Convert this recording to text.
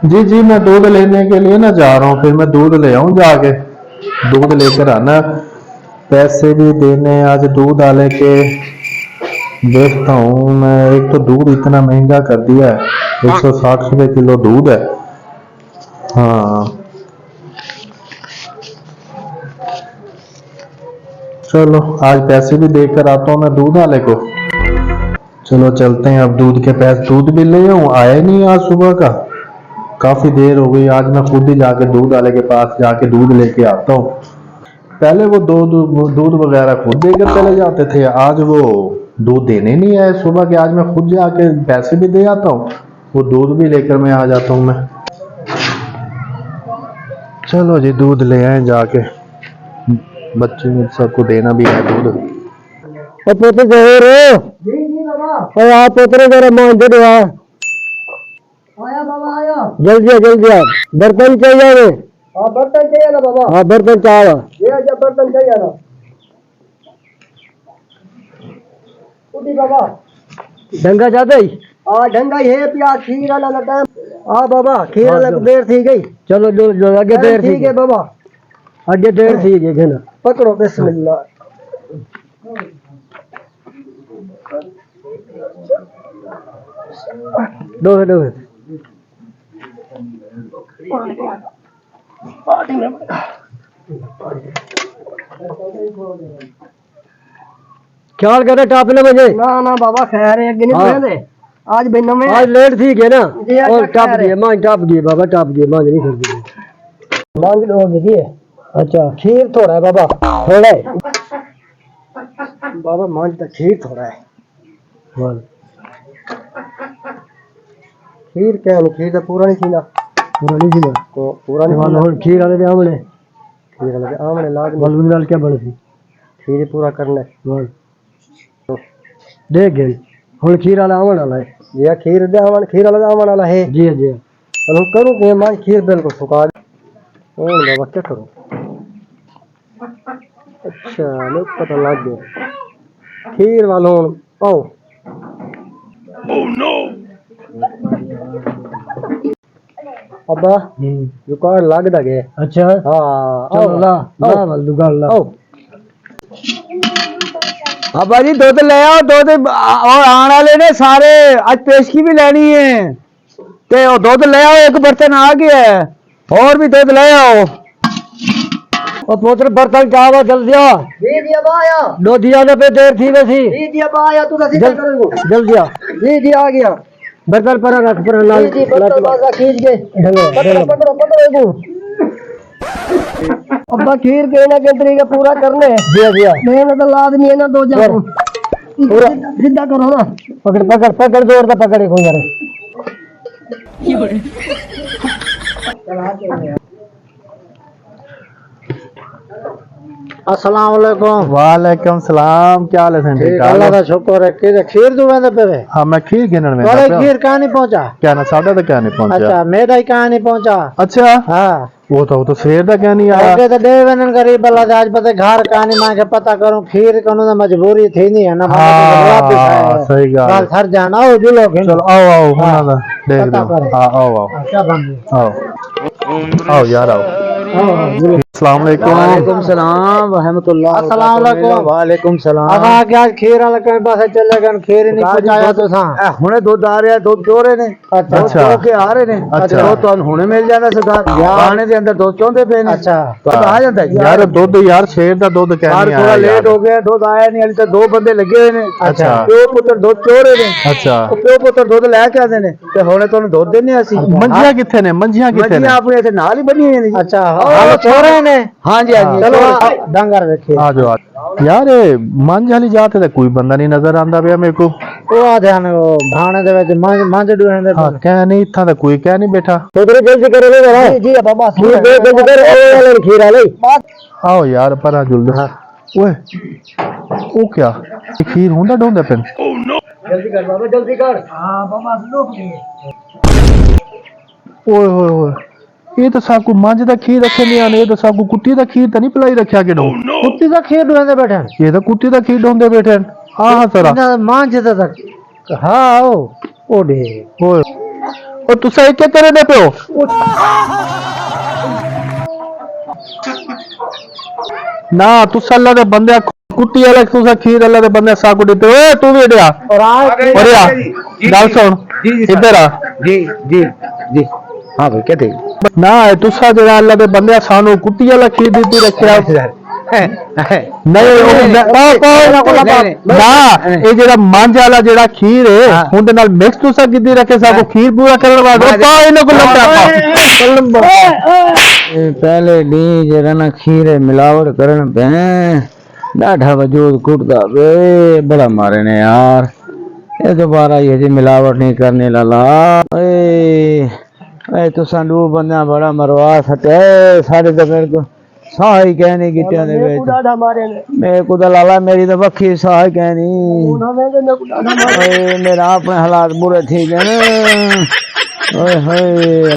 जी जी, मैं दूध लेने के लिए ना जा रहा हूँ, फिर मैं दूध ले आऊँ जाके, दूध लेकर आना। पैसे भी देने आज दूध वाले के। देखता हूँ मैं, एक तो दूध इतना महंगा कर दिया है, 160 रुपये किलो दूध है। हाँ चलो, आज पैसे भी देकर आता हूँ मैं दूध वाले को। चलो चलते हैं, अब दूध के पैसे, दूध भी ले आऊँ, आया ही नहीं आज सुबह का, काफी देर हो गई। आज मैं खुद ही जाके दूध वाले के पास जाके दूध लेके आता हूँ। पहले वो दूध वगैरह खुद देकर चले जाते थे, आज वो दूध देने नहीं आए सुबह के। आज मैं खुद जाके पैसे भी दे आता हूँ, वो दूध भी लेकर मैं आ जाता हूँ मैं। चलो जी, दूध ले आए जाके, बच्चे में सबको देना भी है दूध। पोते गए रे। जी जी बाबा। और आप पोतरे जरा मान दे दो। आया बाबा आया। जल्दी आ जल्दी आ। बर्तन चाहिए रे। हाँ बर्तन चाहिए ना बाबा। हाँ बर्तन चाहिए। ये जब बर्तन चाहिए ना। उठी बाबा। ढंगा जाते ही। हाँ ढंगा ही है पिया खीर वाला टाइम। हाँ बाबा खीर वाला देर थी गई। चलो जो जो आगे देर ठीक है बाबा। आगे देर थी गई ना। पकड़ो बिस्मिल्लाह। दो दो ख्याल करे टापने बजे ना ना बाबा खैर है गिने पहले आज बिना में आज लेट थी के ना और टाप गए मां टाप गए बाबा टाप गए मां नहीं कर दी मांग लो गई है। अच्छा खीर थोड़ा है बाबा थोड़ा है बाबा मांग तो खीर थोड़ा है बोल खीर क्या नहीं खीर तो पूरा नहीं थी ना पूरा नहीं थी ना को पूरा नहीं वाला खीर वाले आमने लाग बलून डाल क्या बड़ थी खीर पूरा करना बोल देख गई हुन खीर वाला आमन वाला है ये खीर दे आमन खीर वाला आमन वाला है जी जी चलो करूं के मां खीर बिल्कुल सुखा ओ बाबा क्या करूं अच्छा लो पता लग गया खीर वालों आओ ओह नो अब्बा जुकाड़ लगदा गया अच्छा हां चलो ला ला जुकाड़ ला आओ अब्बा जी दूध ले आओ दूध और आने वाले ने सारे आज पेशगी भी लेनी है ते ओ दूध ले आओ एक बर्तन आ गया है और भी दूध ले आओ और पुत्र बर्तन चाहो जल्दी आ जी जी अब्बा आया दो दिया ने पे देर थी वैसी जी जी अब्बा आया तू कैसे करेंगे जल्दी आ जी जी आ गया बर्तन पर रख पर लाल जी बर्तन बाजा खींच के पकड़ो पकड़ो पकड़ो अब्बा खीर के ना के तरीके पूरा करने जी जी मैंने तो लाद नहीं है ना दो जा पूरा सीधा करो ना पकड़ पकड़ पकड़ जोर से पकड़े कोई यार अस्सलाम वालेकुम वालेकुम सलाम, क्या हाल है? ठीक अल्लाह का शुक्र है कि खीर दुआ दे पे हाँ मैं खीर गिनन में थोड़ा खीर कहां नहीं पहुंचा क्या ना साढ़े तक क्या नहीं पहुंचा अच्छा मेरा ही कहां नहीं पहुंचा अच्छा हां वो तो सवेर का क्या नहीं आया आगे तो दे वनन गरीब अल्लाह आज पता घर कहानी मां के पता करूं खीर कनो तो मजबूरी थी नहीं है ना हां सही गाल थर जाना हो जो लोग चलो आओ आओ होना था देख लो हां आओ आओ क्या बन आओ आओ यार आओ अस्सलाम वालेकुम वालेकुम सलाम रहमतुल्लाह अस्सलाम वालेकुम वालेकुम सलाम अब आ गया खीर वाला के पास चले गए खीर नहीं पहुंचाया तो सा हुने दूध आ रहा है दूध चोरे ने अच्छा के आ रहे ने अच्छा तो हुने मिल जाना सरदार पानी दे अंदर दूध चोंदे पे ने अच्छा तो आ जाता है यार दूध यार शेर दा दूध क्या नहीं आया थोड़ा लेट हो गया दूध आया नहीं अभी तो दो बंदे लगे हुए ने अच्छा प्यो पुत्र दूध चोरे ने अच्छा प्यो पुत्र दूध लेके आते ने ते हुने तो दूध देने आसी मंजिया किथे ने मंजिया किथे ने मंजिया अपने इथे नाल ही बनी हुई है अच्छा हां चोरे ने हां जी हां जी चलो डंगर रखे आ जाओ यार मंज वाली जाते तो कोई बंदा नहीं नजर आंदा पिया मेरे को ओ आ ध्यान वो भाने दे विच मंज डूहे दे हां कह नहीं इथा तो कोई कह नहीं बैठा तोरे जल्दी करे ले जरा जी जी बाबा खीर दे जल्दी कर ओ वाले खीर वाले आओ यार परा जुल्द ओए ओ क्या खीर हुंदा ढोंदे पे ओ नो जल्दी कर बाबा जल्दी कर हां बाबा लोग ओए ओए ओए ये तो सबको मंज दा खीर रखे नहीं आने ये तो सबको कुत्ती दा खीर तो नहीं पिलाई रखा के कुत्ती दा खीर डोंदे बैठे ये तो कुत्ती दा खीर ढोंदे बैठे हां हां सरा मंज दा हां ओ ओडे ओए और तुसा एक क्या करे दे पे हो ना तुसा अल्लाह दे बंदे कुट्टी वाला तुसा खीर अल्लाह दे बंदे सा कुटी पे ओए तू भी इधर आ और आ गल सुन इधर आ जी जी जी हाँ भाई क्या थे ना तुसा जेड़ा अल्लाह दे बंदे सानू कुट्टी वाला खीर दी रखया नहीं ना ये जेड़ा मंझ वाला जेड़ा खीर है उनदे नाल मिक्स तुसा किदी रखे साको खीर पूरा करन वाला पा इने को लटा पहले डी जरा ना खीर मिलावट करन पे डाढ़ा वजूद कुटदा बे बड़ा मारे ने यार ये दोबारा ये जी मिलावट नहीं करने लाला ए तो संडू बंदा बड़ा मरवा सटे सारे तो मेरे को साही कहने की तेरे मेरे को तो लाला मेरी तो बखी साही कहनी मेरा अपने हालात बुरे ठीक है ना ओए होए